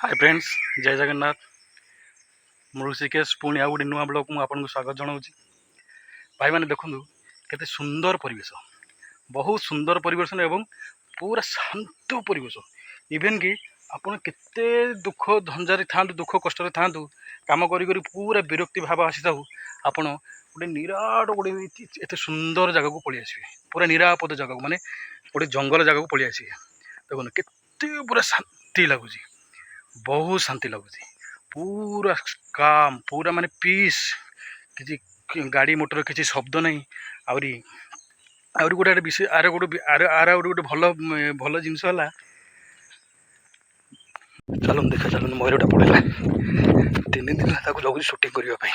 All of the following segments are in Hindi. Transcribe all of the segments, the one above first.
हाय फ्रेंड्स, जय जगन्नाथ। मु ऋषिकेश पुणी आ गोटे नुआ ब्लॉग आपको स्वागत जनाऊँगी। भाई मैंने देखूँ केते सुंदर परिवेश, बहुत सुंदर परिवेश एवं पूरा शांत परिवेश। इवेन कि आपड़ केते दुख झंझारे था, दुख कष्ट था, कम कर पूरा विरक्ति भाव आसी था, आपण गोटे निराट गोटे एत सुंदर जगह को पलि आसवे, पूरा निरापद जगह माने गोटे जंगल जगह को पलि आसवे। देखो केते पूरा शांति लगुच, बहुत शांति लगुच, पूरा काम, पूरा माने पीस, किसी गाड़ी मोटर किसी शब्द नहीं। आउरी आउरी गोटे विषय आर गोटे आर गोटे भल भल जिनस है। चलो देखा, चलो मयूरटा पड़ेगा 3 दिन लगुच सुटिंग करने।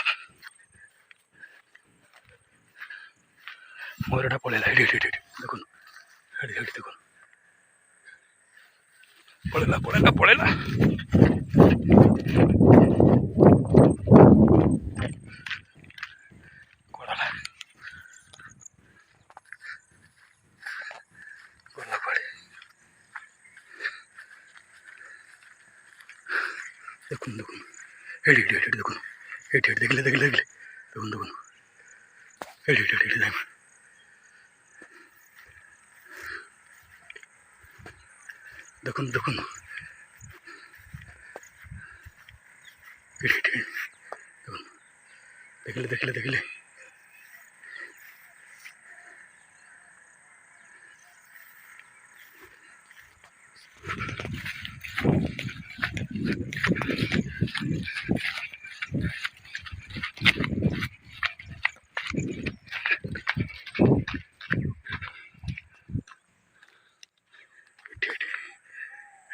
मयूरटा पड़ेगा देखो, देखो पड़ेगा पड़ेगा पड़ेगा। देखो देखो हेड हेड हेड देखो, हेड हेड देखले देखले देखले देखो देखो हेड हेड हेड देखो देखो देखो हेड हेड हेड देखो देखले देखले देखले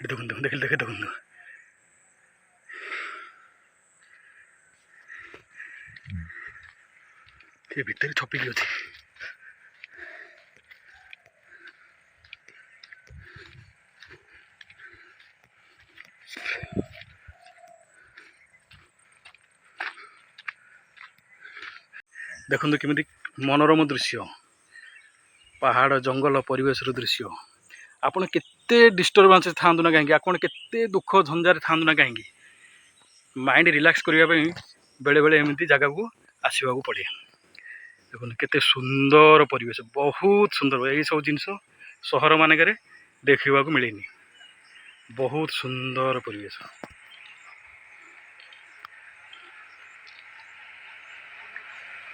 देखो देखो देखले देखे देखो ये भीतर छपिकी अच्छी। देखो केमी मनोरम दृश्य, पहाड़ जंगल परिवेश दृश्य। आपण केते डिस्टर्बांस था ना कहीं, आपड़ केते दुख झंझार था ना कहीं, माइंड रिलैक्स करने बेले बेले एमती जगह को आसवा पड़े। देखो केते सुंदर परिवेश, बहुत सुंदर। यही सब जिनस सहर मानक देखा मिलेनी। बहुत सुंदर परिवेश,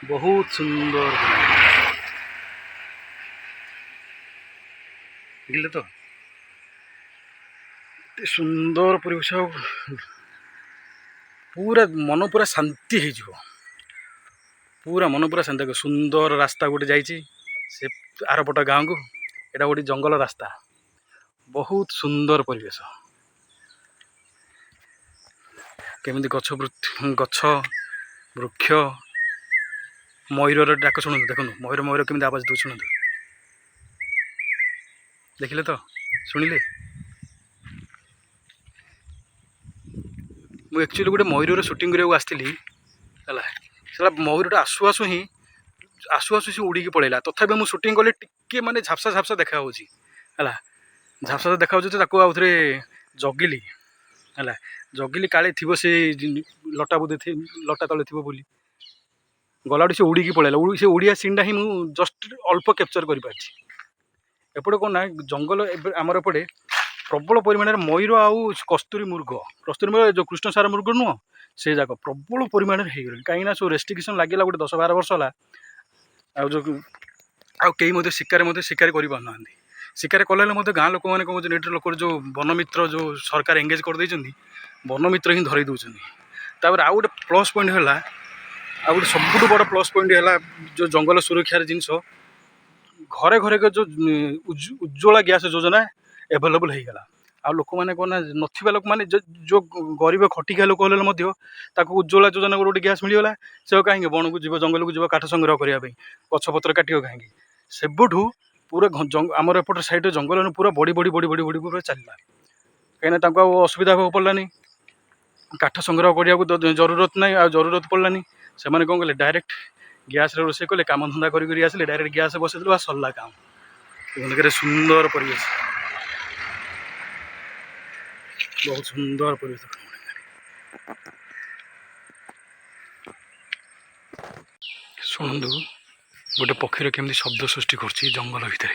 बहुत सुंदर देखले तो सुंदर परिवेश। पूरा मन पूरा शांति हो, पूरा मन पूरा शांति। सुंदर रास्ता गोटे जाइए से आरपट गाँव को, एटा गोटे जंगल रास्ता। बहुत सुंदर परिवेश, केमी गछ गछ वृक्ष, मयूर डाक शुणु। देखो मयूर मयूर केमी आवाज दो शुणु, देखिले तो शुणिले। मुझे एक्चुअली गोटे मयूर सुटिंग करने आसती है, मयूरटा आसु आसु ही आसु आसु सी उड़ी पड़ेगा। तथापि मुझे सुटिंग कले टिके माने झापसा झापसा देखा है, झापसा देखा आउ थे जगिली है, जगिली काले थी से लटा बुदे लटा तले थी बोली गला से उड़ी पड़ेगा। से उड़िया सीनटा ही मुझे जस्ट अल्प कैप्चर कर एपटे कौन ना जंगल आमर एपटे प्रबल परिमाण मयूर आउ कस्तूरी मृग जो कृष्ण सार मृग नुह से जाक प्रबल परिमाण हो गए। कहीं सब रेस्ट्रिक्शन लगे गोटे 10-12 वर्ष है। कई शिकार कर पारना, शिकार कले गाँ लोक मैंने नेट लोक जो वनमित्र जो सरकार एंगेज कर वनमित्र ही धरई दौरान। तापर आउ गोटे प्लस पॉइंट है, आ गोटे सबुठ बड़ प्लस पॉइंट है जो जंगल सुरक्षार जिनस घरे घरे जो उज्ज्वला गैस योजना एभेलेबल हो गला। आ लोक मैंने कौन ना ना लोक मैंने जो गरीब खटिया लोक उज्ज्वला योजना गोटे गैस मिलगला। से कहीं बन को जीव जंगल को जीव काठ संग्रह करने गछपत्र काट कहीं सेबुठू पूरा आमर एपट साइड जंगल पूरा बड़ी बड़ी बड़ी बड़ी बड़ी पूरा चलला। कहीं असुविधा हो पड़ानी, काठ संग्रह करने को जरूरत ना, आ जरूरत पड़ानी। से मैंने कौन कले डायरेक्ट गैस रोषे कले, काम धंदा कर डायरेक्ट गैस बसई सरला काम। सुंदर परिवेश। बहुत सुंदर परिवेश। शुणु गोटे पक्षी केमती शब्द सृष्टि कर जंगल भितर।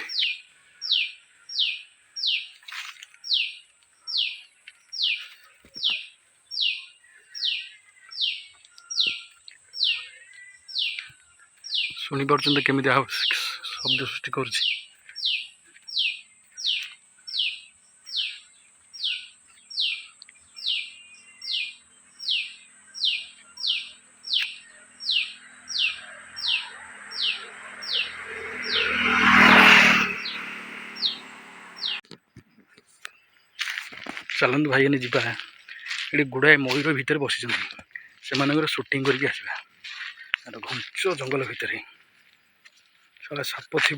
शुणी पार्थ केमी शब्द सृष्टि कर। चलतु भाई ने जीवा ये गुड़ाए मयूर भितर बसी से सुटिंग करके आसवा घंच जंगल भितर सारा साप थी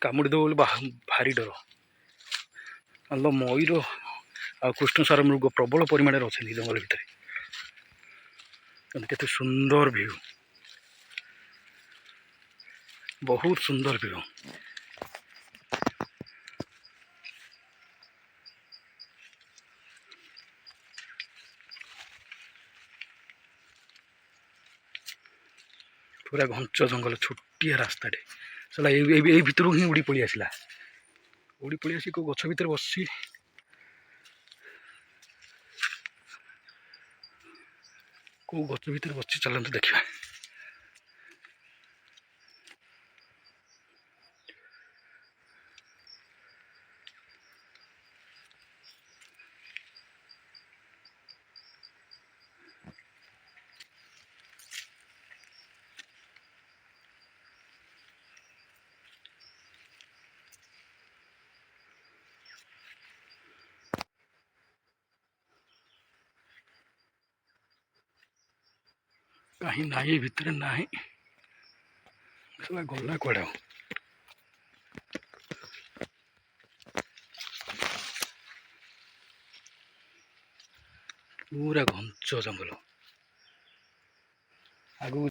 कामुड़ी दब भारी डर अल मयूर आ कृष्णसार मृग प्रबल परिमाण अच्छा जंगल भितर केते सुंदर व्यू बहुत सुंदर व्यू पूरा घंच जंगल छोटिया रास्ता साला भीतर ही उड़ी पड़ी आसला उड़ी पड़ी आसी को गछ भितर बसी को गछ भितर बसी चलते देखा कहीं ना भितर ना गला कड़े पूरा घंच जंगल आगू